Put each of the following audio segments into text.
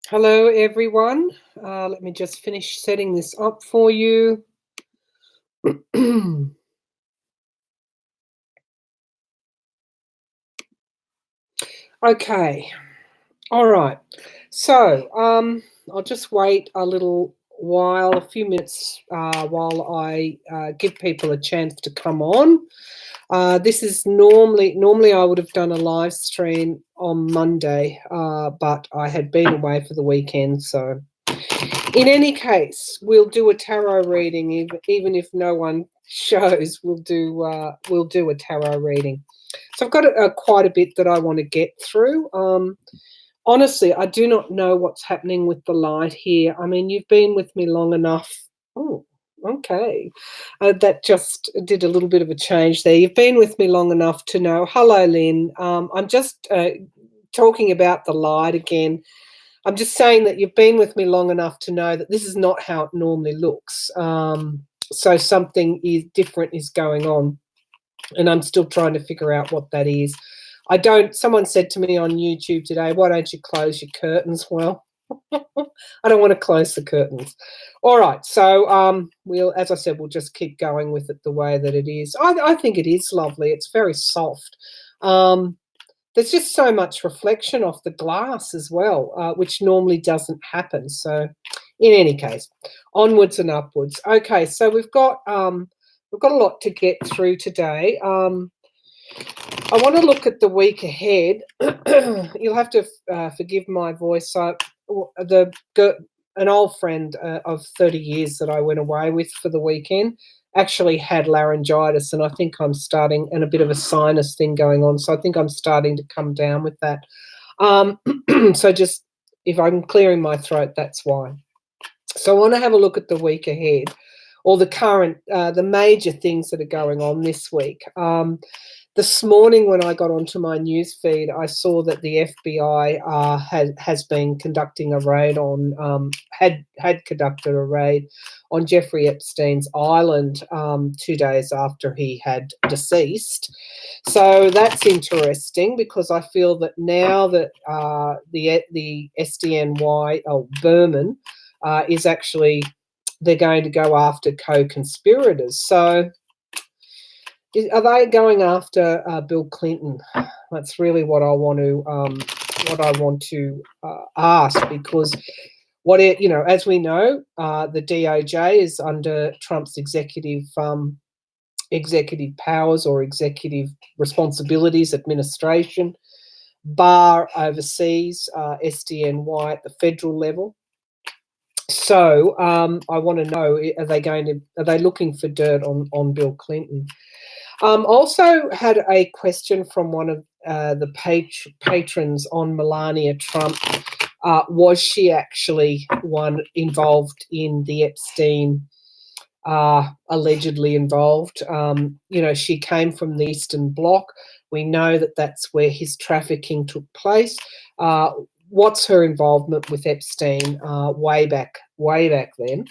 Hello, everyone. Let me just finish setting this up for you. Okay. All right. So I'll just wait a little while, a few minutes, while I give people a chance to come on. This is normally I would have done a live stream on Monday, but I had been away for the weekend, so. In any case, we'll do a tarot reading, even if no one shows. We'll do a tarot reading. So I've got quite a bit that I want to get through. Honestly, I do not know what's happening with the light here. I mean, you've been with me long enough. Oh, okay. That just did a little bit of a change there. You've been with me long enough to know. Hello, Lynn. I'm just talking about the light again. I'm just saying that you've been with me long enough to know that this is not how it normally looks. So something different is going on, and I'm still trying to figure out what that is. Someone said to me on YouTube today, why don't you close your curtains? Well, I don't want to close the curtains. All right, so as I said, we'll just keep going with it the way that it is. I think it is lovely. It's very soft. There's just so much reflection off the glass as well, which normally doesn't happen. So in any case, onwards and upwards. Okay, so we've got a lot to get through today. I want to look at the week ahead. You'll have to forgive my voice. An old friend of 30 years that I went away with for the weekend actually had laryngitis, and I think I'm starting, and a bit of a sinus thing going on. So I think I'm starting to come down with that. So just if I'm clearing my throat, that's why. So I want to have a look at the week ahead, or the major things that are going on this week. This morning when I got onto my news feed, I saw that the FBI has been conducting a raid had conducted a raid on Jeffrey Epstein's island 2 days after he had deceased. So that's interesting, because I feel that now that the SDNY, Berman, is actually, they're going to go after co-conspirators. So are they going after Bill Clinton? That's really what I want to ask, because as we know, the DOJ is under Trump's executive powers or executive responsibilities, administration, bar overseas, SDNY at the federal level. So I want to know: are they looking for dirt on Bill Clinton? Also had a question from one of the patrons on Melania Trump. Was she actually one involved in the Epstein, allegedly involved? She came from the Eastern Bloc. We know that that's where his trafficking took place. What's her involvement with Epstein way back then?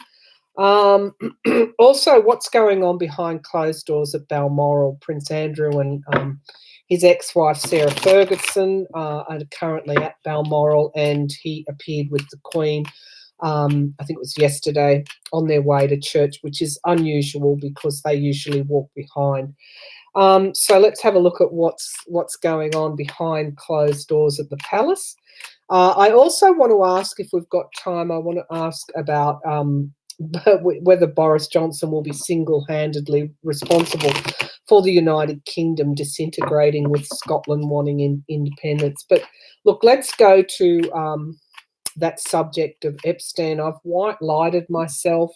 Also, what's going on behind closed doors at Balmoral? Prince Andrew and his ex-wife Sarah Ferguson are currently at Balmoral, and he appeared with the Queen, I think it was yesterday, on their way to church, which is unusual because they usually walk behind. So let's have a look at what's going on behind closed doors at the palace. I also want to ask, if we've got time, I want to ask about whether Boris Johnson will be single-handedly responsible for the United Kingdom disintegrating with Scotland wanting independence. But look, let's go to that subject of Epstein. I've white-lighted myself.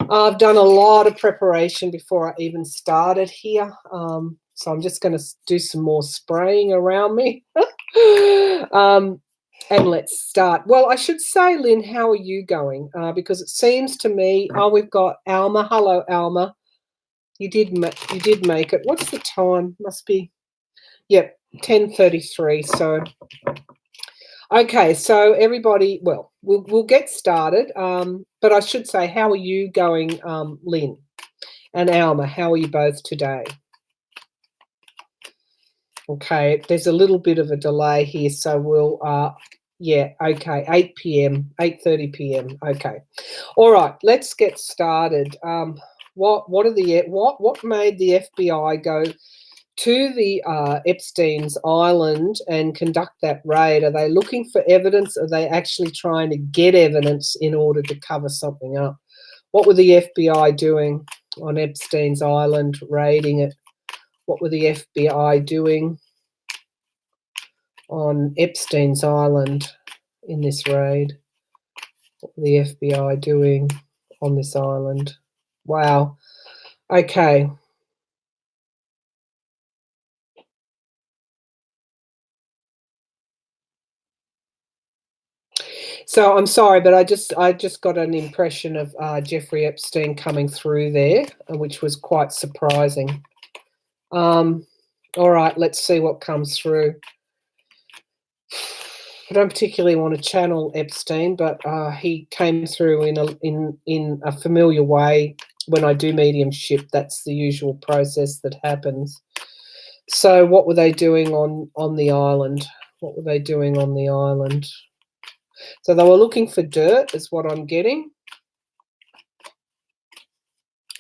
I've done a lot of preparation before I even started here. So I'm just going to do some more spraying around me. And let's start. Well, I should say, Lynn, how are you going? Because it seems to me, we've got Alma. Hello, Alma. You did make it. What's the time? Must be, 10:33. So, okay. So everybody, well, we'll get started. But I should say, how are you going, Lynn and Alma? How are you both today? Okay, there's a little bit of a delay here, so we'll Yeah, okay, 8 p.m., 8:30 p.m. Okay. All right, let's get started. What made the FBI go to the Epstein's Island and conduct that raid? Are they looking for evidence? Are they actually trying to get evidence in order to cover something up? What were the FBI doing on Epstein's Island, raiding it? What were the FBI doing on Epstein's Island in this raid? What were the FBI doing on this island? Wow. Okay. So I'm sorry, but I just got an impression of Jeffrey Epstein coming through there, which was quite surprising. All right, let's see what comes through. I don't particularly want to channel Epstein, but he came through in a familiar way. When I do mediumship, that's the usual process that happens. So what were they doing on the island? What were they doing on the island? So they were looking for dirt, is what I'm getting.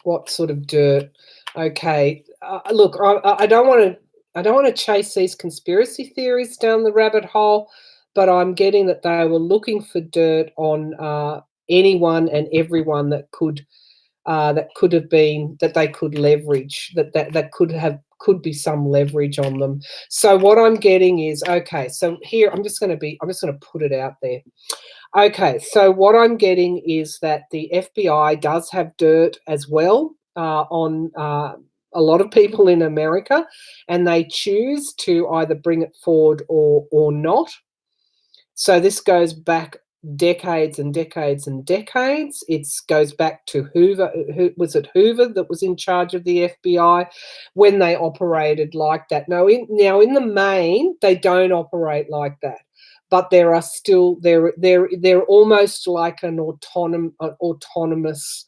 What sort of dirt? Okay, look, I don't want to chase these conspiracy theories down the rabbit hole, but I'm getting that they were looking for dirt on anyone and everyone that could have been, that they could leverage, that could be some leverage on them. So what I'm getting is, okay, so here I'm just going to put it out there. Okay, so what I'm getting is that the FBI does have dirt as well on a lot of people in America, and they choose to either bring it forward or not. So this goes back decades and decades and decades. It goes back to Hoover. Was it Hoover that was in charge of the FBI when they operated like that? Now in the main, they don't operate like that. But there are still they're almost like an autonomous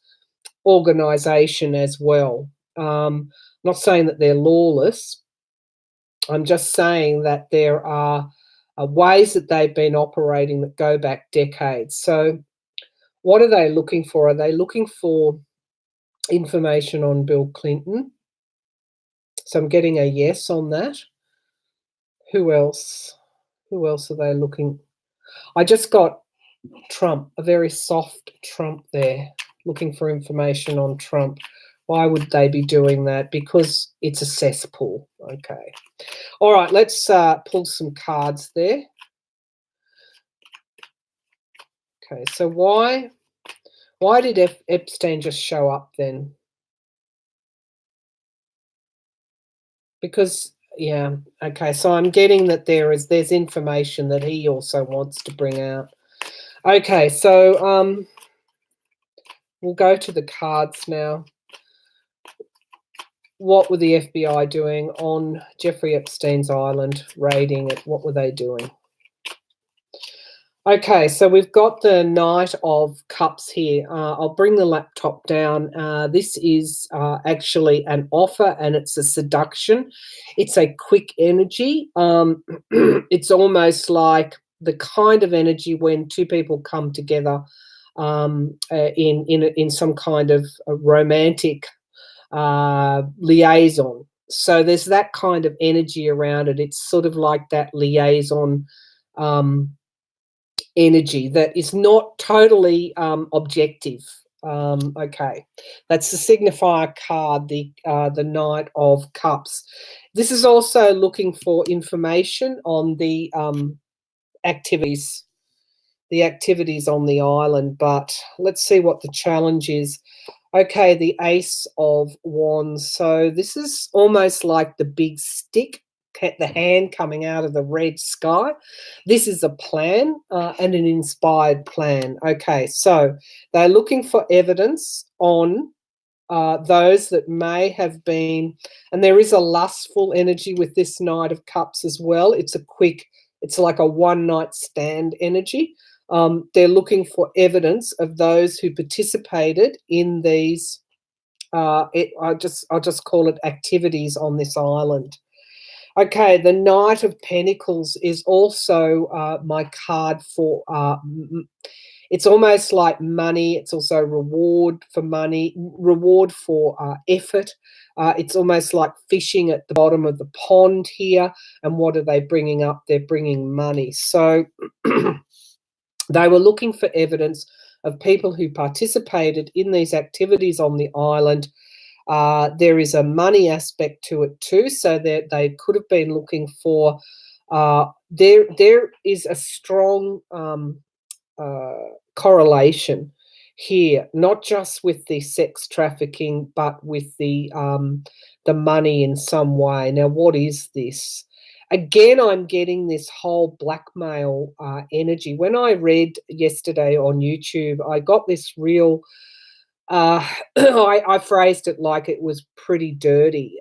organization as well. Not saying that they're lawless. I'm just saying that there are ways that they've been operating that go back decades. So what are they looking for? Are they looking for information on Bill Clinton? So I'm getting a yes on that. Who else? Who else are they looking? I just got Trump, a very soft Trump there, looking for information on Trump. Why would they be doing that? Because it's a cesspool. Okay. All right, let's pull some cards there. Okay, so why did Epstein just show up then? Because, yeah, okay, so I'm getting that there's information that he also wants to bring out. Okay, so we'll go to the cards now. What were the FBI doing on Jeffrey Epstein's island, raiding it? What were they doing? Okay, so we've got the Knight of Cups here. I'll bring the laptop down. This is actually an offer, and it's a seduction. It's a quick energy. It's almost like the kind of energy when two people come together in some kind of a romantic liaison. So there's that kind of energy around it. It's sort of like that liaison energy that is not totally objective. Okay, that's the signifier card, the Knight of Cups. This is also looking for information on the activities on the island, but let's see what the challenge is. Okay, the Ace of Wands. So this is almost like the big stick, the hand coming out of the red sky. This is a plan and an inspired plan. Okay, so they're looking for evidence on those that may have been, and there is a lustful energy with this Knight of Cups as well. It's like a one-night stand energy. They're looking for evidence of those who participated in these, I'll just call it activities on this island. Okay, the Knight of Pentacles is also my card for it's almost like money. It's also reward for money, reward for effort. It's almost like fishing at the bottom of the pond here. And what are they bringing up? They're bringing money. So they were looking for evidence of people who participated in these activities on the island. There is a money aspect to it too, so that they could have been looking for. There is a strong correlation here, not just with the sex trafficking, but with the money in some way. Now, what is this? Again, I'm getting this whole blackmail energy. When I read yesterday on YouTube, I got this real. I phrased it like it was pretty dirty.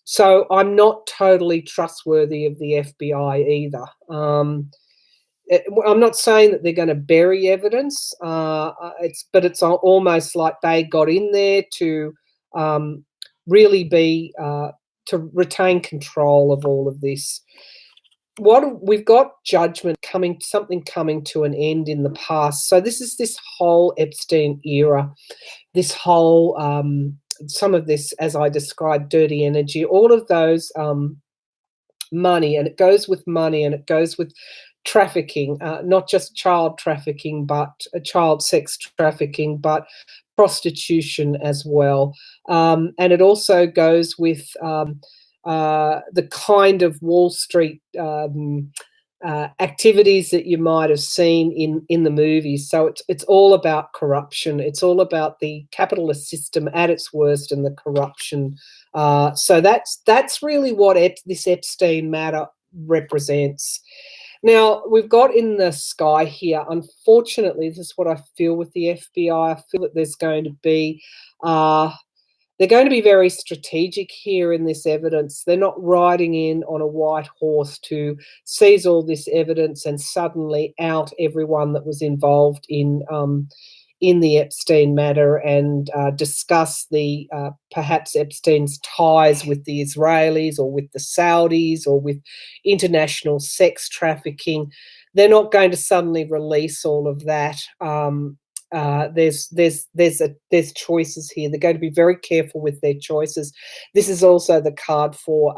So I'm not totally trustworthy of the FBI either. I'm not saying that they're going to bury evidence. It's almost like they got in there to really be to retain control of all of this. What we've got judgment coming, something coming to an end in the past. So this whole Epstein era, this whole some of this, as I described, dirty energy, all of those money, and it goes with money, and it goes with trafficking, not just child trafficking, but child sex trafficking, but prostitution as well. And it also goes with the kind of Wall Street activities that you might have seen in the movies. So it's all about corruption. It's all about the capitalist system at its worst and the corruption. So that's really what this Epstein matter represents. Now, we've got in the sky here, unfortunately, this is what I feel with the FBI. I feel that there's going to be they're going to be very strategic here in this evidence. They're not riding in on a white horse to seize all this evidence and suddenly out everyone that was involved in the Epstein matter and discuss the perhaps Epstein's ties with the Israelis or with the Saudis or with international sex trafficking. They're not going to suddenly release all of that. There's choices here. They're going to be very careful with their choices. This is also the card for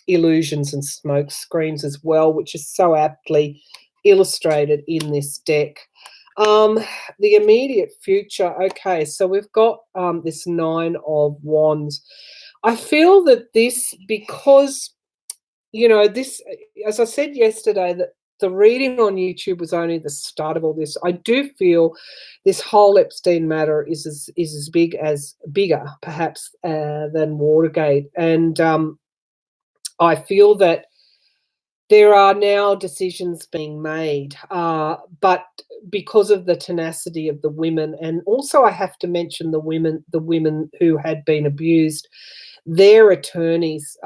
illusions and smoke screens as well, which is so aptly illustrated in this deck. The immediate future. Okay, so we've got this Nine of Wands. I feel that this, because, this, as I said yesterday, that the reading on YouTube was only the start of all this. I do feel this whole Epstein matter is as bigger, perhaps, than Watergate. And I feel that there are now decisions being made, but because of the tenacity of the women, and also I have to mention the women who had been abused, their attorneys,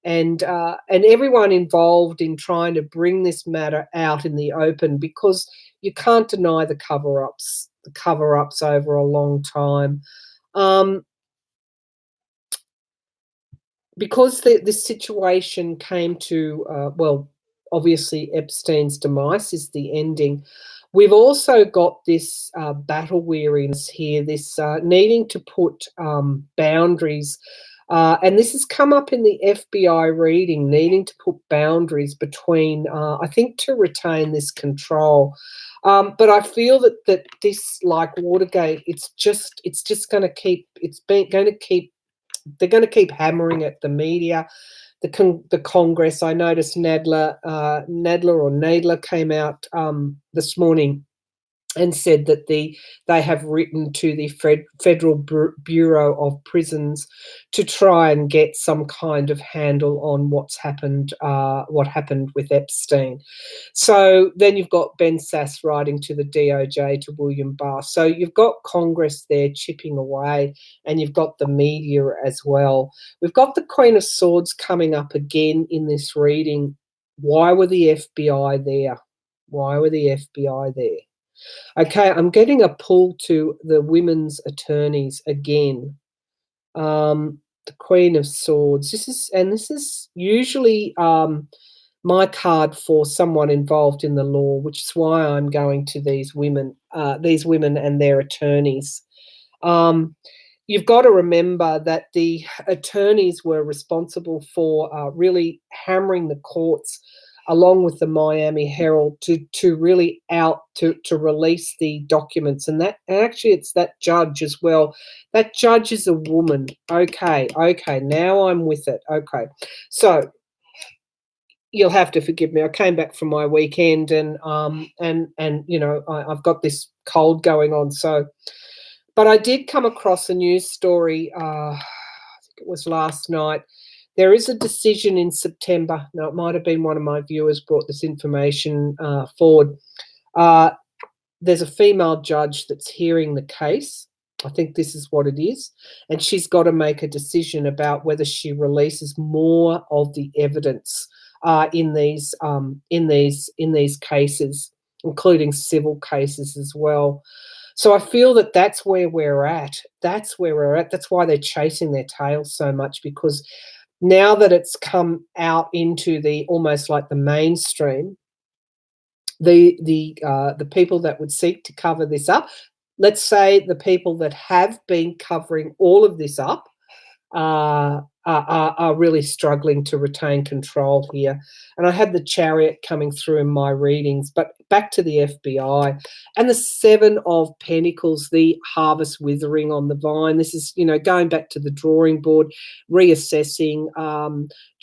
and everyone involved in trying to bring this matter out in the open, because you can't deny the cover-ups over a long time. Because this situation came to, obviously Epstein's demise is the ending. We've also got this battle weariness here, this needing to put boundaries. And this has come up in the FBI reading, needing to put boundaries between, I think, to retain this control. But I feel that this, like Watergate, it's just going to keep, they're going to keep hammering at the media, the Congress. I noticed Nadler came out this morning and said that they have written to the Federal Bureau of Prisons to try and get some kind of handle on what happened with Epstein. So then you've got Ben Sass writing to the DOJ, to William Barr. So you've got Congress there chipping away, and you've got the media as well. We've got the Queen of Swords coming up again in this reading. Why were the FBI there? Why were the FBI there? Okay, I'm getting a pull to the women's attorneys again. the Queen of Swords. This is usually my card for someone involved in the law, which is why I'm going to these women and their attorneys. You've got to remember that the attorneys were responsible for really hammering the courts, along with the Miami Herald, to really to release the documents. And actually it's that judge as well. That judge is a woman. Okay, now I'm with it. Okay, so you'll have to forgive me. I came back from my weekend, and you know, I've got this cold going on. So, but I did come across a news story. I think it was last night. There is a decision in September. Now, it might have been one of my viewers brought this information forward. There's a female judge that's hearing the case. I think this is what it is, and she's got to make a decision about whether she releases more of the evidence in these cases, including civil cases as well. So I feel that that's where we're at. That's why they're chasing their tail so much, because now that it's come out into the almost like the mainstream, the people that would seek to cover this up, let's say the people that have been covering all of this up, are really struggling to retain control here. And I had the Chariot coming through in my readings, but back to the FBI and the Seven of Pentacles, the harvest withering on the vine. This is, you know, going back to the drawing board, reassessing,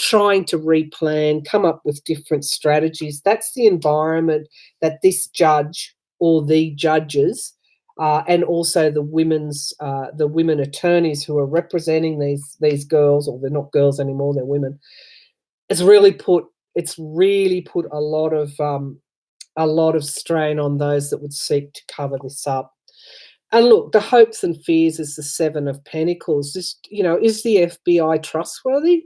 trying to replan, come up with different strategies. That's the environment that this judge or the judges and also the women attorneys who are representing these girls, or they're not girls anymore, they're women. It's really put a lot of strain on those that would seek to cover this up. And look, the hopes and fears is the Seven of Pentacles. This, you know, is the FBI trustworthy?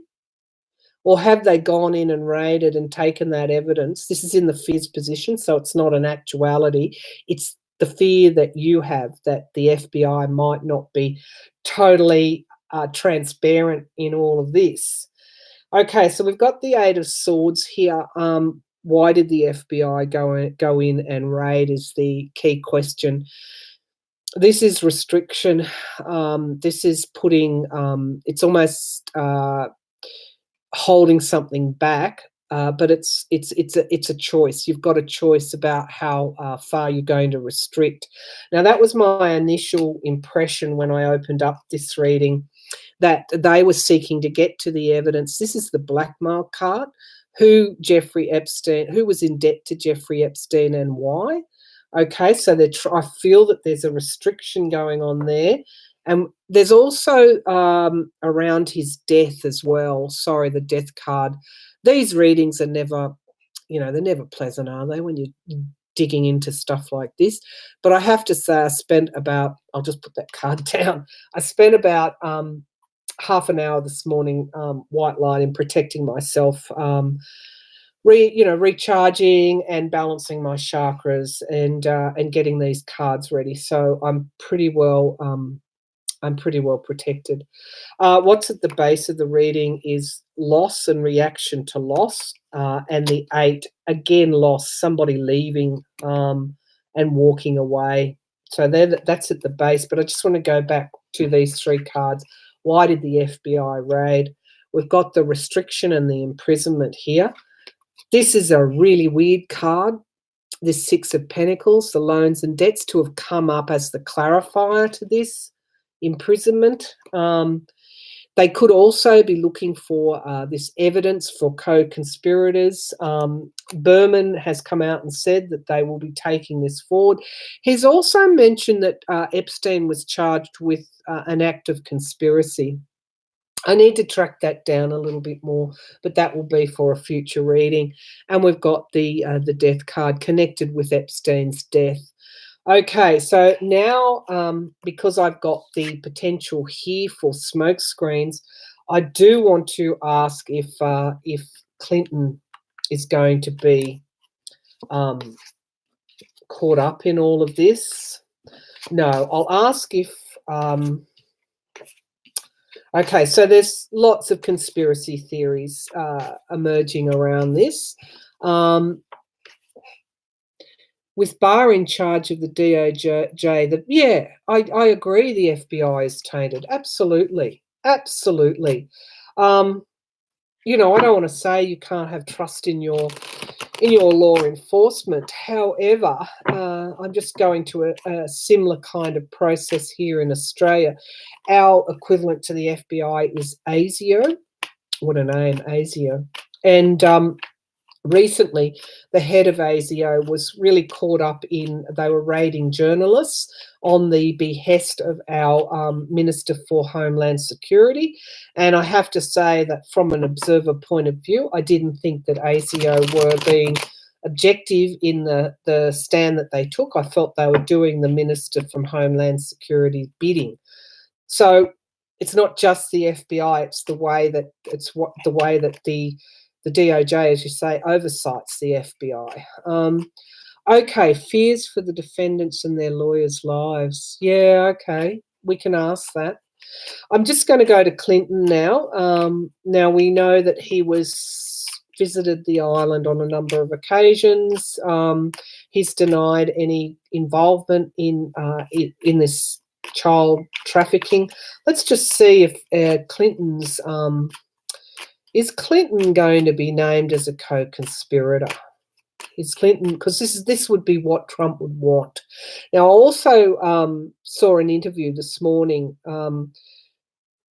Or have they gone in and raided and taken that evidence? This is in the fears position, so it's not an actuality. It's the fear that you have that the FBI might not be totally transparent in all of this. Okay, so we've got the Eight of Swords here. Why did the FBI go in and raid is the key question. This is restriction. This is putting, it's almost holding something back. But it's a choice. You've got a choice about how far you're going to restrict. Now, that was my initial impression when I opened up this reading, that they were seeking to get to the evidence. This is the blackmail card. Who was in debt to Jeffrey Epstein and why? Okay, so I feel that there's a restriction going on there. And there's also around his death as well. Sorry, the death card. These readings are never, you know, they're never pleasant, are they, when you're digging into stuff like this? But I have to say, I'll just put that card down. I spent about half an hour this morning white lighting, protecting myself, recharging and balancing my chakras and getting these cards ready. So I'm pretty well protected. What's at the base of the reading is loss and reaction to loss, and the 8, again, loss, somebody leaving and walking away. So that's at the base, but I just want to go back to these 3 cards. Why did the FBI raid? We've got the restriction and the imprisonment here. This is a really weird card. This 6 of Pentacles, the loans and debts, to have come up as the clarifier to this imprisonment. They could also be looking for this evidence for co-conspirators. Berman has come out and said that they will be taking this forward. He's also mentioned that Epstein was charged with an act of conspiracy. I need to track that down a little bit more, but that will be for a future reading. And we've got the death card connected with Epstein's death. Okay, so now because I've got the potential here for smoke screens, I do want to ask if Clinton is going to be caught up in all of this. No, I'll ask if Okay, so there's lots of conspiracy theories emerging around this. With Barr in charge of the DOJ, I agree the FBI is tainted. Absolutely. Absolutely. You know, I don't want to say you can't have trust in your law enforcement. However, I'm just going to a similar kind of process here in Australia. Our equivalent to the FBI is ASIO. What a name, ASIO. And recently, the head of ASIO was really caught up in, they were raiding journalists on the behest of our Minister for Homeland Security. And I have to say that from an observer point of view, I didn't think that ASIO were being objective in the stand that they took. I felt they were doing the Minister from Homeland Security bidding. So it's not just the FBI, it's the way that the DOJ, as you say, oversights the FBI. Okay, fears for the defendants and their lawyers' lives. Yeah, okay, we can ask that. I'm just going to go to Clinton now. Now, we know that he visited the island on a number of occasions. He's denied any involvement in this child trafficking. Let's just see if Clinton's... is Clinton going to be named as a co-conspirator? Is Clinton, because this would be what Trump would want. Now, I also saw an interview this morning.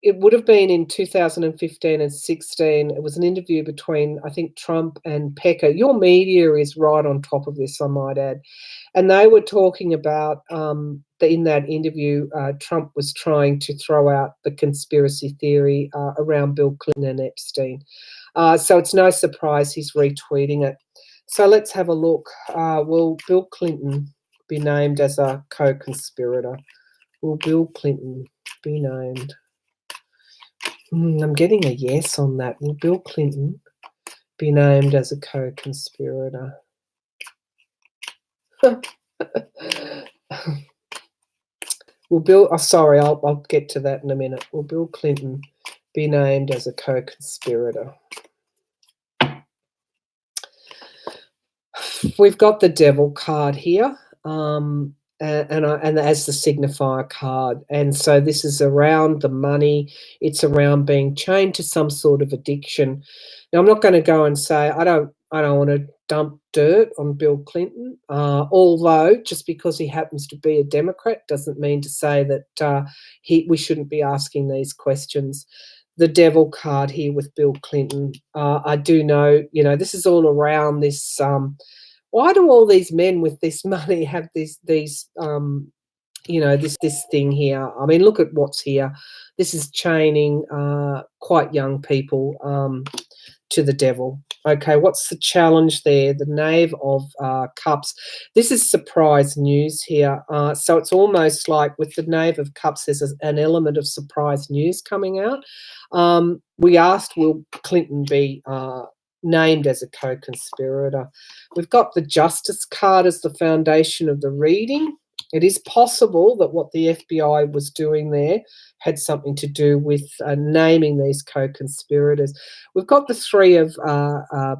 It would have been in 2015 and 16. It was an interview between, I think, Trump and Pecker. Your media is right on top of this, I might add. And they were talking about, in that interview, Trump was trying to throw out the conspiracy theory around Bill Clinton and Epstein. So it's no surprise he's retweeting it. So let's have a look. Will Bill Clinton be named as a co-conspirator? Will Bill Clinton be named? I'm getting a yes on that. Will Bill Clinton be named as a co-conspirator? Will Bill... Oh, sorry, I'll get to that in a minute. Will Bill Clinton be named as a co-conspirator? We've got the devil card here. And as the signifier card, and so this is around the money. It's around being chained to some sort of addiction. Now, I'm not going to go and say I don't want to dump dirt on Bill Clinton, although just because he happens to be a Democrat doesn't mean to say that we shouldn't be asking these questions. The devil card here with Bill Clinton. I do know, this is all around this. Why do all these men with this money have this thing here? I mean, look at what's here. This is chaining quite young people to the devil. Okay, what's the challenge there? The Knave of Cups. This is surprise news here. So it's almost like with the Knave of Cups, there's an element of surprise news coming out. We asked, will Clinton be named as a co-conspirator? We've got the Justice card as the foundation of the reading. It is possible that what the FBI was doing there had something to do with naming these co-conspirators. We've got the Three of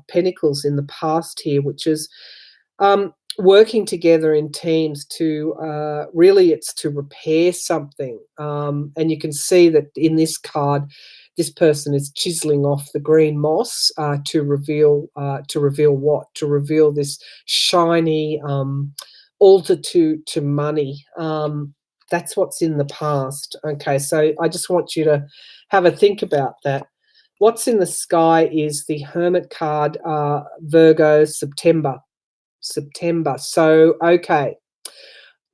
Pentacles in the past here, which is working together in teams to really, it's to repair something. And you can see that in this card, this person is chiseling off the green moss to reveal what? To reveal this shiny altar to money. That's what's in the past. Okay, so I just want you to have a think about that. What's in the sky is the Hermit card, Virgo, September. So, okay,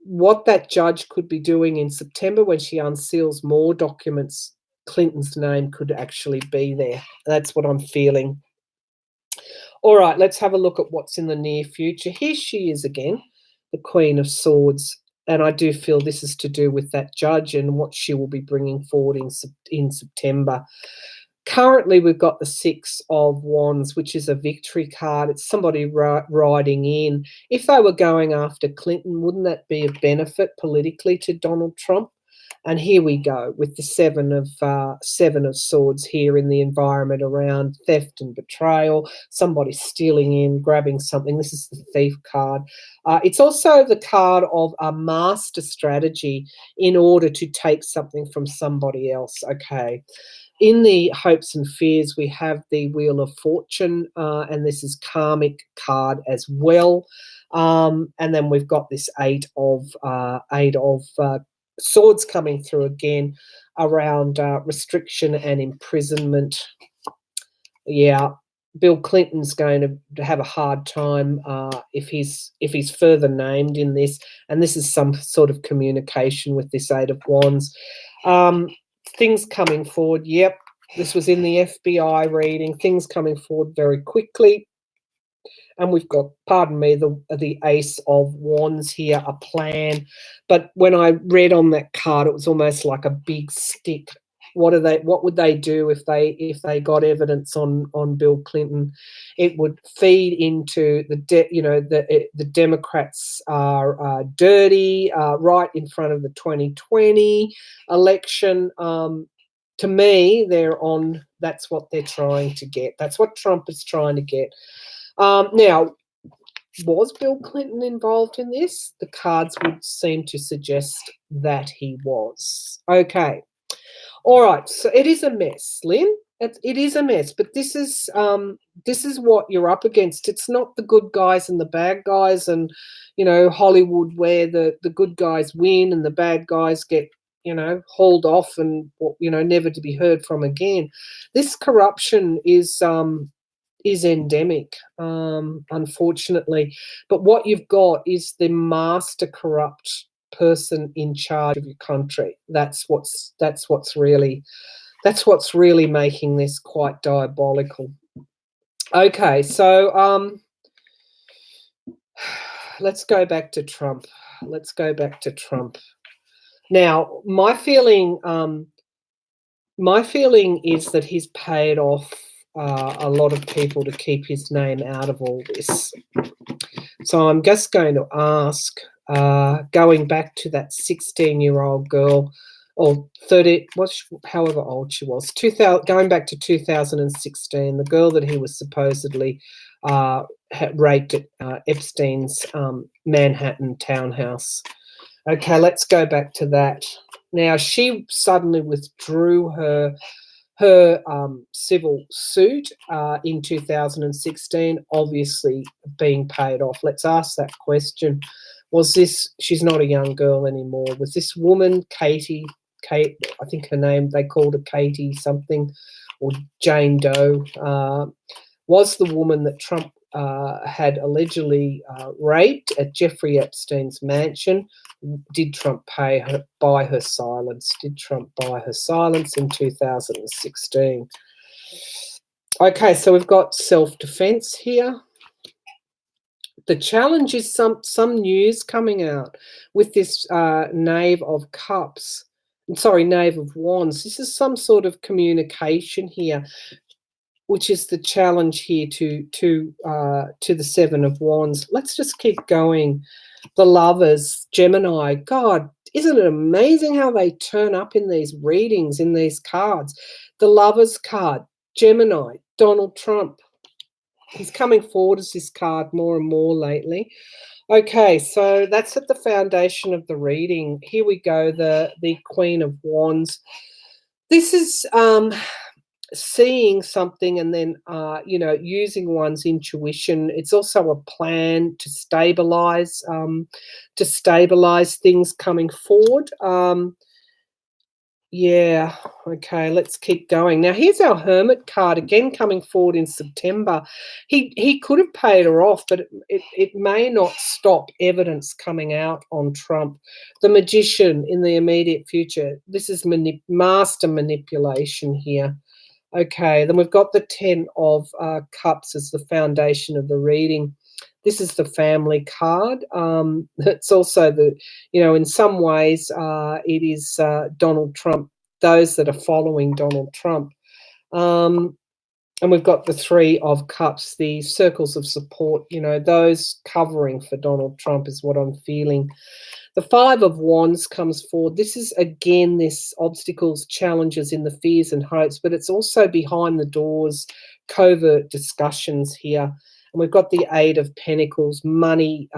what that judge could be doing in September when she unseals more documents, Clinton's name could actually be there. That's what I'm feeling. All right, let's have a look at what's in the near future. Here she is again, the Queen of Swords. And I do feel this is to do with that judge and what she will be bringing forward in September. Currently, we've got the Six of Wands, which is a victory card. It's somebody riding in. If they were going after Clinton, wouldn't that be a benefit politically to Donald Trump? And here we go with the seven of swords here in the environment around theft and betrayal, somebody stealing in, grabbing something. This is the thief card. It's also the card of a master strategy in order to take something from somebody else. Okay. In the hopes and fears, we have the Wheel of Fortune, and this is karmic card as well. And then we've got this eight of swords coming through again around restriction and imprisonment. Yeah, Bill Clinton's going to have a hard time if he's further named in this, and this is some sort of communication with this Eight of Wands. Things coming forward. Yep, this was in the FBI reading. Things coming forward very quickly. And we've got, pardon me, the Ace of Wands here, a plan. But when I read on that card, it was almost like a big stick. What would they do if they got evidence on Bill Clinton? It would feed into the Democrats are dirty right in front of the 2020 election. To me, that's what they're trying to get. That's what Trump is trying to get. Now, was Bill Clinton involved in this? The cards would seem to suggest that he was. Okay. All right. So it is a mess, Lynn. It is a mess, but this is what you're up against. It's not the good guys and the bad guys, and Hollywood where the good guys win and the bad guys get hauled off and never to be heard from again. This corruption is endemic, unfortunately. But what you've got is the master corrupt person in charge of your country. That's what's really making this quite diabolical. Okay, so let's go back to Trump. Now, my feeling is that he's paid off a lot of people to keep his name out of all this. So I'm just going to ask, going back to that 16-year-old girl, or 30, however old she was, going back to 2016, the girl that he was supposedly raped at Epstein's Manhattan townhouse. Okay, let's go back to that. Now, she suddenly withdrew her civil suit in 2016, obviously being paid off. Let's ask that question. She's not a young girl anymore. Was this woman, Kate, I think her name, they called her Katie something, or Jane Doe, was the woman that Trump had allegedly raped at Jeffrey Epstein's mansion? Did Trump buy her silence? Did Trump buy her silence in 2016? Okay, so we've got self-defense here. The challenge is some news coming out with this Knave of Wands. This is some sort of communication here, which is the challenge here to the Seven of Wands. Let's just keep going. The Lovers, Gemini. God, isn't it amazing how they turn up in these readings, in these cards? The Lovers card, Gemini, Donald Trump. He's coming forward as this card more and more lately. Okay, so that's at the foundation of the reading. Here we go, the Queen of Wands. This is seeing something and then using one's intuition. It's also a plan to stabilize things coming forward. Yeah, okay, let's keep going. Now here's our Hermit card again, coming forward in September. He could have paid her off, but it may not stop evidence coming out on Trump. The Magician in the immediate future. This is master manipulation here. Okay, then we've got the 10 of Cups as the foundation of the reading. This is the Family card. It's also in some ways, it is Donald Trump, those that are following Donald Trump. And we've got the 3 of Cups, the circles of support, those covering for Donald Trump is what I'm feeling. The Five of Wands comes forward. This is, again, this obstacles, challenges in the fears and hopes, but it's also behind the doors, covert discussions here. And we've got the Eight of Pentacles, money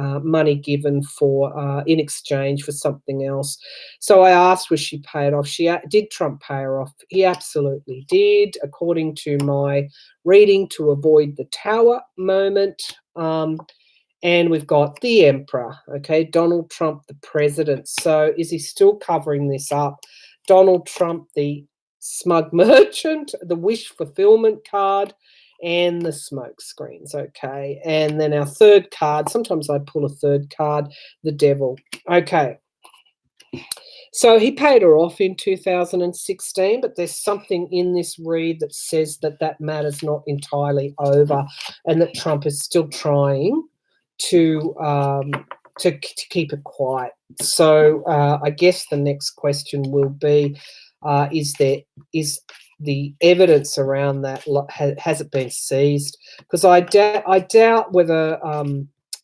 given for in exchange for something else. So I asked, was she paid off? Did Trump pay her off? He absolutely did, according to my reading, to avoid the Tower moment. And we've got the Emperor, okay, Donald Trump, the president. So is he still covering this up? Donald Trump, the smug merchant, the wish fulfillment card, and the smoke screens, okay. And then our third card, sometimes I pull a third card, the Devil. Okay. So he paid her off in 2016, but there's something in this read that says that that matter's not entirely over and that Trump is still trying to keep it quiet. So I guess the next question will be, is the evidence around that, has it been seized? Because I doubt whether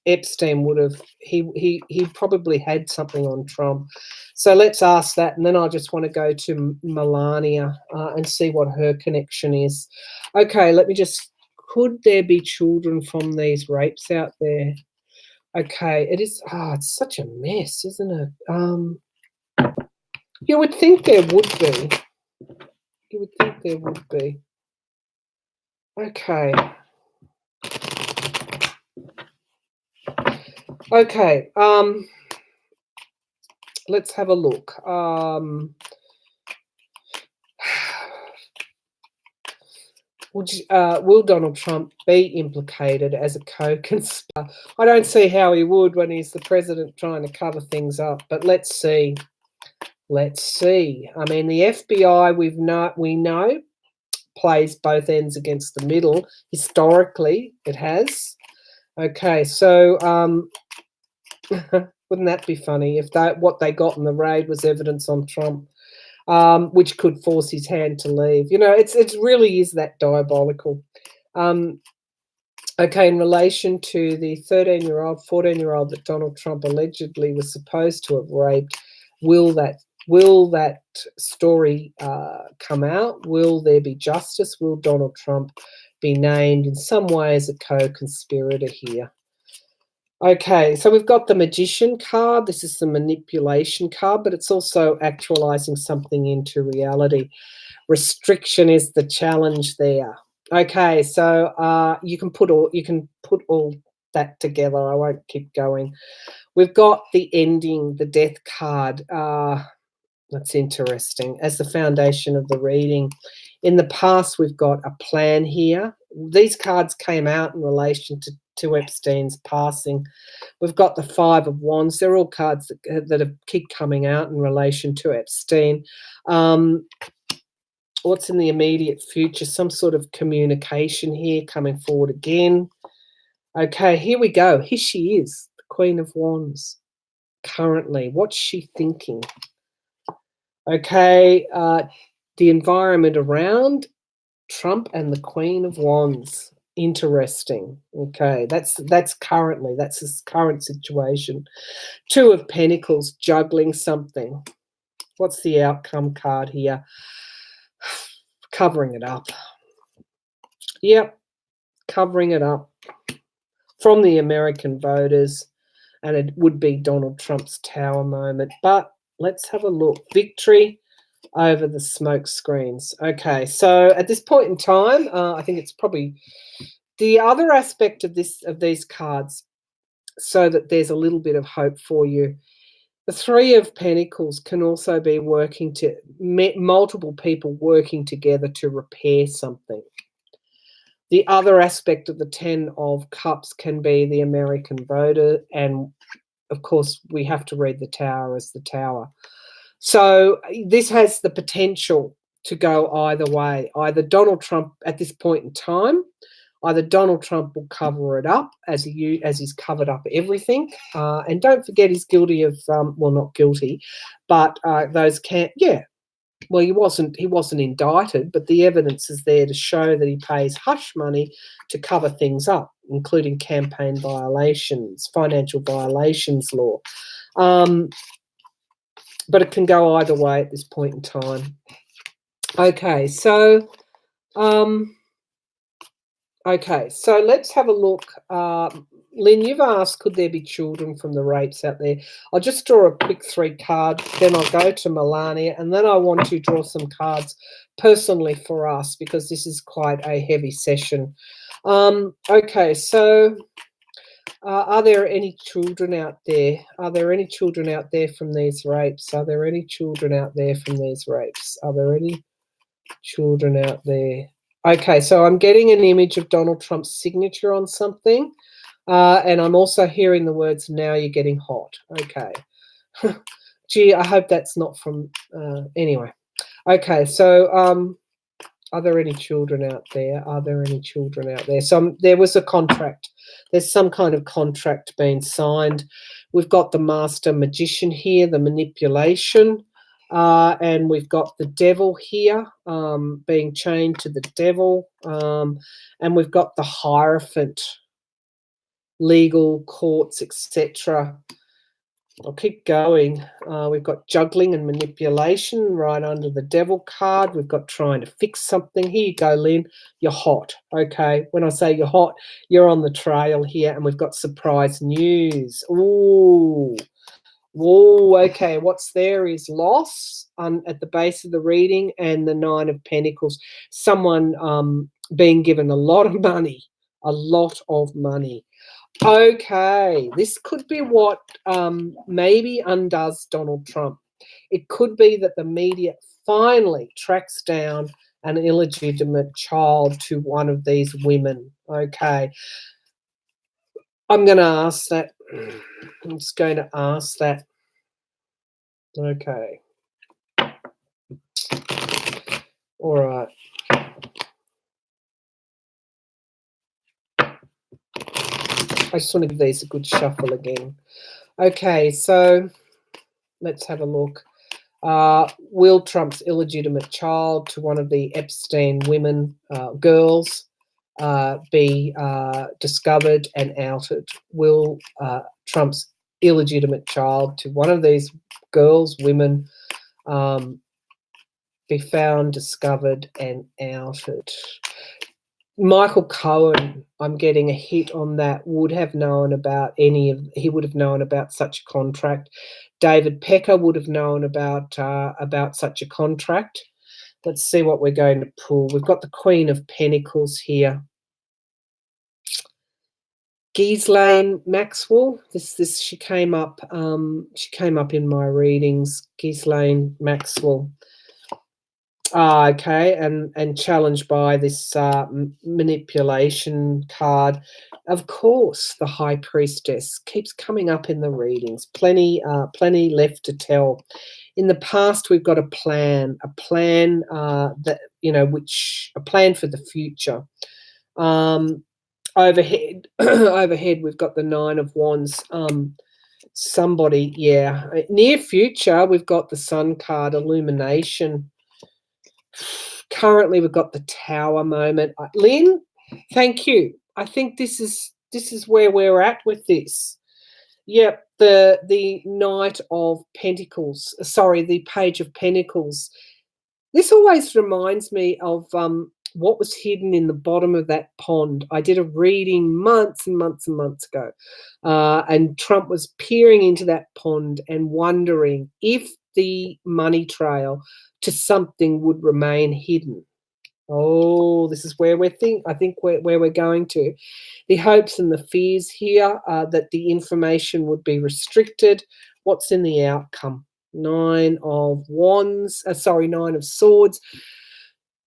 Epstein would have, he probably had something on Trump. So let's ask that, and then I just want to go to Melania and see what her connection is. Okay, let me just, could there be children from these rapes out there? Okay, it is, it's such a mess, isn't it? You would think there would be. You would think there would be. Okay. Okay, let's have a look. Will Donald Trump be implicated as a co-conspirator? I don't see how he would when he's the president trying to cover things up, but let's see. Let's see. I mean, the FBI, we know plays both ends against the middle. Historically, it has. Okay, so wouldn't that be funny if what they got in the raid was evidence on Trump, which could force his hand to leave? You know, it really is that diabolical. Okay, in relation to the 13-year-old, 14-year-old that Donald Trump allegedly was supposed to have raped, will that story come out? Will there be justice? Will Donald Trump be named in some way as a co-conspirator here? Okay, so we've got the Magician card. This is the manipulation card, but it's also actualizing something into reality. Restriction is the challenge there. Okay, so you can put all that together. I won't keep going. We've got the ending, the death card. That's interesting, as the foundation of the reading. In the past, we've got a plan here. These cards came out in relation to Epstein's passing. We've got the Five of Wands. They're all cards that keep coming out in relation to Epstein. What's in the immediate future? Some sort of communication here coming forward again. Okay, here we go. Here she is, the Queen of Wands. Currently, what's she thinking? Okay, the environment around Trump and the Queen of Wands. Interesting. Okay, that's currently, that's his current situation. Two of Pentacles, juggling something. What's the outcome card here? Covering it up. Yep, covering it up from the American voters, and it would be Donald Trump's Tower moment. But let's have a look. Victory over the smoke screens. Okay, so at this point in time, I think it's probably the other aspect of these cards, so that there's a little bit of hope for you. The Three of Pentacles can also be working to multiple people working together to repair something. The other aspect of the Ten of Cups can be the American voter, and of course we have to read the Tower as the Tower. So this has the potential to go either way. Either Donald Trump, at this point in time, either Donald Trump will cover it up as he's covered up everything, and don't forget he's guilty of well, not guilty, but those can't. Yeah, well, he wasn't indicted, but the evidence is there to show that he pays hush money to cover things up, including campaign violations, financial violations law. But it can go either way at this point in time. Okay, so let's have a look. Lynn, you've asked, could there be children from the rapes out there? I'll just draw a quick 3 cards, then I'll go to Melania, and then I want to draw some cards personally for us because this is quite a heavy session. Okay, so are there any children out there? Are there any children out there from these rapes? Are there any children out there from these rapes? Are there any children out there? Okay, so I'm getting an image of Donald Trump's signature on something, and I'm also hearing the words, now you're getting hot. Okay. Gee, I hope that's not from, anyway. Okay, so are there any children out there? Are there any children out there? So there was a contract. There's some kind of contract being signed. We've got the master magician here, the manipulation. And we've got the devil here being chained to the devil. And we've got the Hierophant, legal, courts, etc. I'll keep going. We've got juggling and manipulation right under the devil card. We've got trying to fix something. Here you go, Lynn. You're hot. Okay. When I say you're hot, you're on the trail here. And we've got surprise news. Ooh. Whoa, okay, what's there is loss at the base of the reading and the 9 of Pentacles. Someone being given a lot of money, Okay, this could be what maybe undoes Donald Trump. It could be that the media finally tracks down an illegitimate child to one of these women. Okay, I'm going to ask that. I'm just going to ask that. Okay. All right. I just want to give these a good shuffle again. Okay, so let's have a look. Will Trump's illegitimate child to one of the Epstein women, girls, be discovered and outed? Will Trump's illegitimate child to one of these girls, women, be found, discovered, and outed? Michael Cohen, I'm getting a hit on that, would have known about he would have known about such a contract. David Pecker would have known about such a contract. Let's see what we're going to pull. We've got the Queen of Pentacles here. Ghislaine Maxwell. She came up in my readings. Ghislaine Maxwell. Okay, and challenged by this manipulation card. Of course, the High Priestess keeps coming up in the readings. Plenty left to tell. In the past, we've got a plan that a plan for the future. Overhead, we've got the 9 of Wands. Somebody, near future, we've got the Sun card, illumination. Currently, we've got the Tower moment. Lynn, thank you. I think this is where we're at with this. Yep, the Knight of Pentacles. Sorry, the Page of Pentacles. This always reminds me of what was hidden in the bottom of that pond. I did a reading months and months and months ago, and Trump was peering into that pond and wondering if the money trail to something would remain hidden. Oh, this is where I think where we're going to. The hopes and the fears here that the information would be restricted. What's in the outcome? 9 of Wands. 9 of Swords.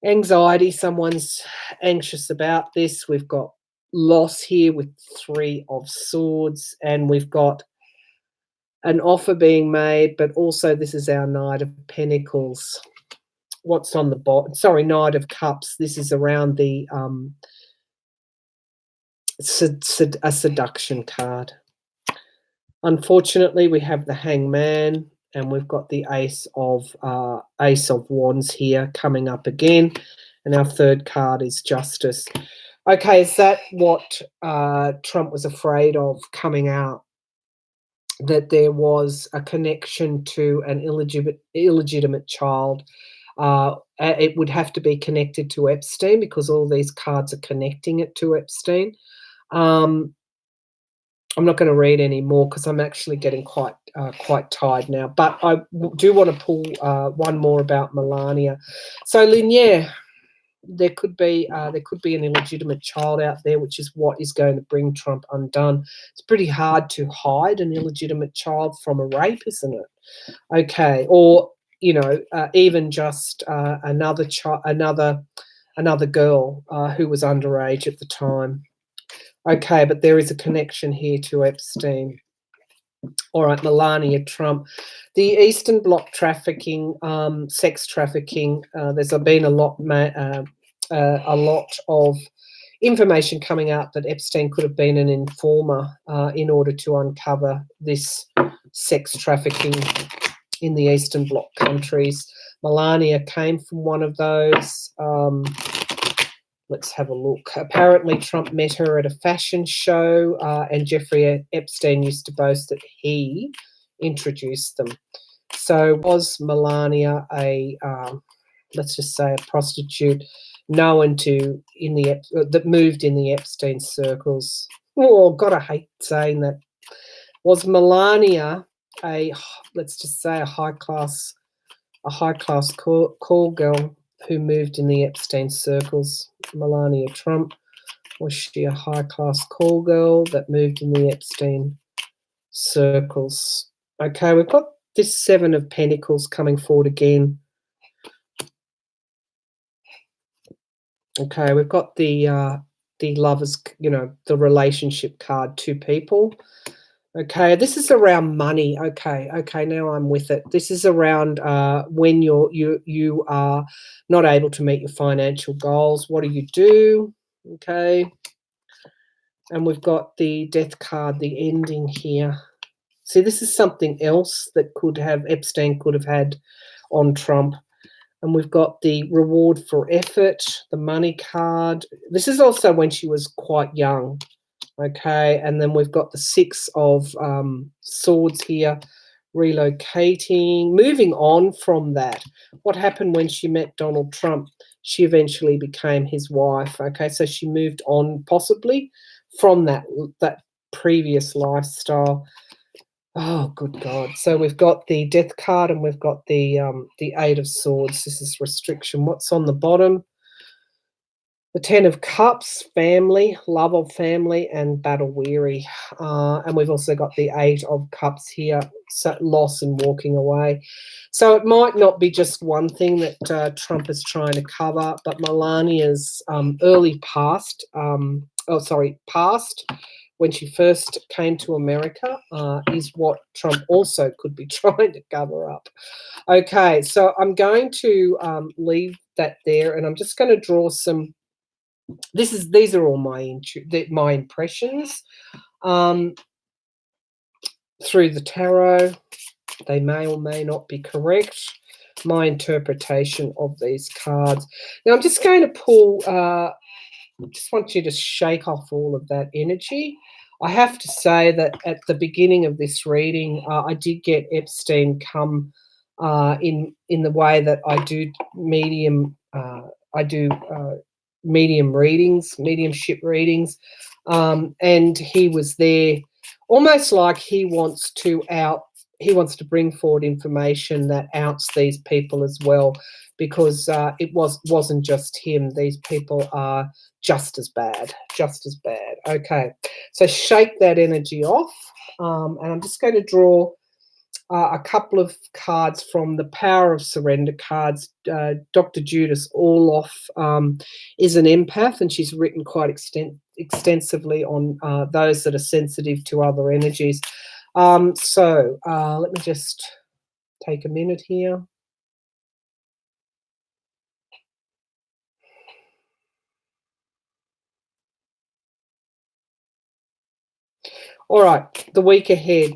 Anxiety. Someone's anxious about this. We've got loss here with 3 of Swords, and we've got an offer being made, but also this is our Knight of Pentacles. What's on the bottom? Sorry, Knight of Cups. This is around the a seduction card. Unfortunately, we have the Hangman, and we've got the Ace of Wands here coming up again, and our third card is Justice. Okay, is that what Trump was afraid of coming out? that there was a connection to an illegitimate child. It would have to be connected to Epstein because all these cards are connecting it to Epstein. I'm not going to read any more because I'm actually getting quite tired now. But I do want to pull one more about Melania. So Lynn, yeah, there could be an illegitimate child out there, which is what is going to bring Trump undone. It's pretty hard to hide an illegitimate child from a rape, isn't it? Okay, or even just another girl who was underage at the time. Okay, but there is a connection here to Epstein. All right, Melania Trump. The Eastern Bloc trafficking, sex trafficking, there's been a lot of information coming out that Epstein could have been an informer in order to uncover this sex trafficking in the Eastern Bloc countries. Melania came from one of those. Let's have a look. Apparently, Trump met her at a fashion show, and Jeffrey Epstein used to boast that he introduced them. So, was Melania let's just say, a prostitute known that moved in the Epstein circles? Oh God, I hate saying that. Was Melania let's just say a high class call girl who moved in the Epstein circles? Melania Trump, was she a high-class call girl that moved in the Epstein circles? Okay, we've got this Seven of Pentacles coming forward again. Okay, we've got the lovers, the relationship card, two people. Okay, this is around money. Okay, now I'm with it. This is around when you are not able to meet your financial goals. What do? Okay, and we've got the Death card, the ending here. See, this is something else that Epstein could have had on Trump. And we've got the reward for effort, the money card. This is also when she was quite young. Okay, and then we've got the Six of Swords here, relocating, moving on from that. What happened when she met Donald Trump? She eventually became his wife. Okay, so she moved on possibly from that previous lifestyle. Oh, good God. So we've got the Death card and we've got the Eight of Swords. This is restriction. What's on the bottom? The Ten of Cups, family, love of family, and battle weary. And we've also got the Eight of Cups here, so loss and walking away. So it might not be just one thing that Trump is trying to cover, but Melania's past, when she first came to America, is what Trump also could be trying to cover up. Okay, so I'm going to leave that there, and I'm just going to draw some. These are all my impressions through the tarot. They may or may not be correct. My interpretation of these cards. Now I'm just going to pull. Just want you to shake off all of that energy. I have to say that at the beginning of this reading, I did get Epstein come in the way that I do medium. Mediumship readings, and he was there almost like he wants to bring forward information that outs these people as well, because it wasn't just him. These people are just as bad. Okay, so shake that energy off, and I'm just going to draw a couple of cards from the Power of Surrender cards. Dr. Judith Orloff is an empath, and she's written quite extensively on those that are sensitive to other energies. So let me just take a minute here. All right, the week ahead.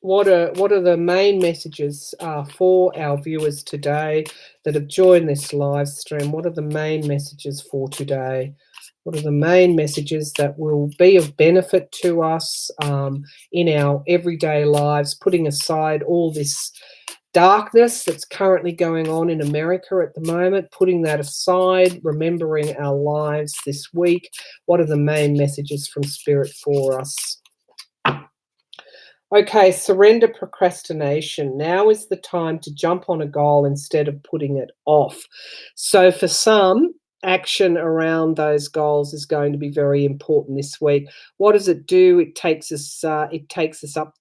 What are the main messages for our viewers today that have joined this live stream? What are the main messages for today? What are the main messages that will be of benefit to us in our everyday lives, putting aside all this darkness that's currently going on in America at the moment, putting that aside, remembering our lives this week? What are the main messages from Spirit for us? Okay, surrender procrastination. Now is the time to jump on a goal instead of putting it off. So for some, action around those goals is going to be very important this week. What does it do? It takes us up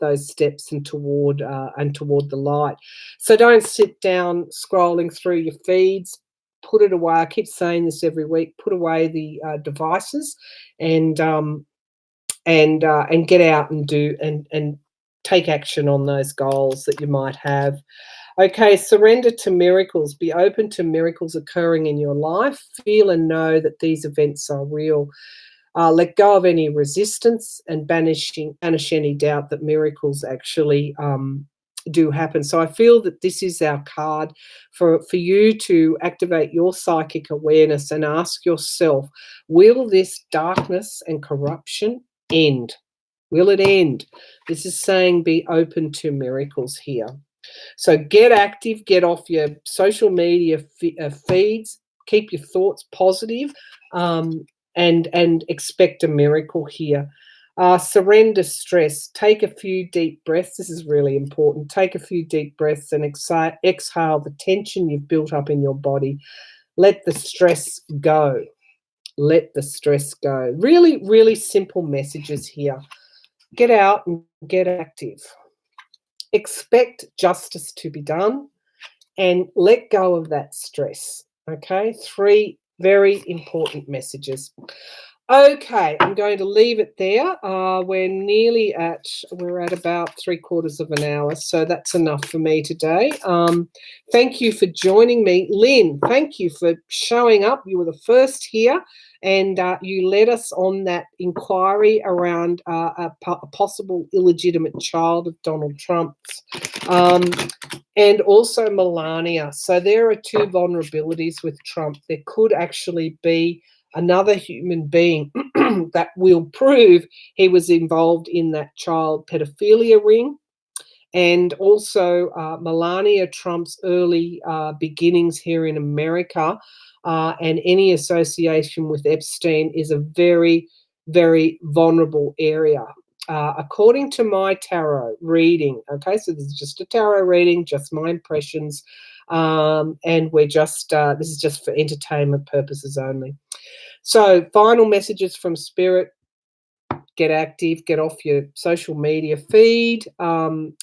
those steps and toward the light. So don't sit down scrolling through your feeds. Put it away. I keep saying this every week. Put away the devices and get out and do and take action on those goals that you might have. Okay, surrender to miracles. Be open to miracles occurring in your life. Feel and know that these events are real. Let go of any resistance and banish any doubt that miracles actually do happen. So I feel that this is our card for you to activate your psychic awareness and ask yourself, will this darkness and corruption end? Will it end? This is saying be open to miracles here. So get active, get off your social media feeds, keep your thoughts positive, and expect a miracle here. Surrender stress. Take a few deep breaths. This is really important. Take a few deep breaths and exhale the tension you've built up in your body. Let the stress go. Let the stress go. Really, really simple messages here. Get out and get active. Expect justice to be done and let go of that stress. Okay, 3 very important messages. Okay, I'm going to leave it there. We're at about 3/4 of an hour, so that's enough for me today. Thank you for joining me. Lynn, thank you for showing up. You were the first here, and you led us on that inquiry around a possible illegitimate child of Donald Trump's. And also Melania. So there are 2 vulnerabilities with Trump. There could actually be another human being that will prove he was involved in that child pedophilia ring. And also Melania Trump's early beginnings here in America and any association with Epstein is a very, very vulnerable area. According to my tarot reading, okay, so this is just a tarot reading, just my impressions, and we're just, this is just for entertainment purposes only. So final messages from Spirit. Get active, get off your social media feed,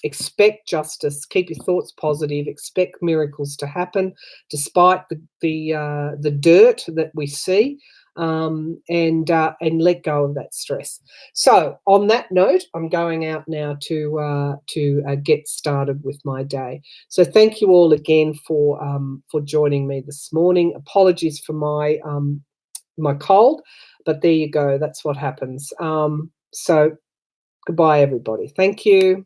expect justice, keep your thoughts positive, expect miracles to happen despite the dirt that we see, and let go of that stress. So on that note, I'm going out now to get started with my day. So thank you all again for joining me this morning. Apologies for my cold, but there you go. That's what happens. So goodbye, everybody. Thank you.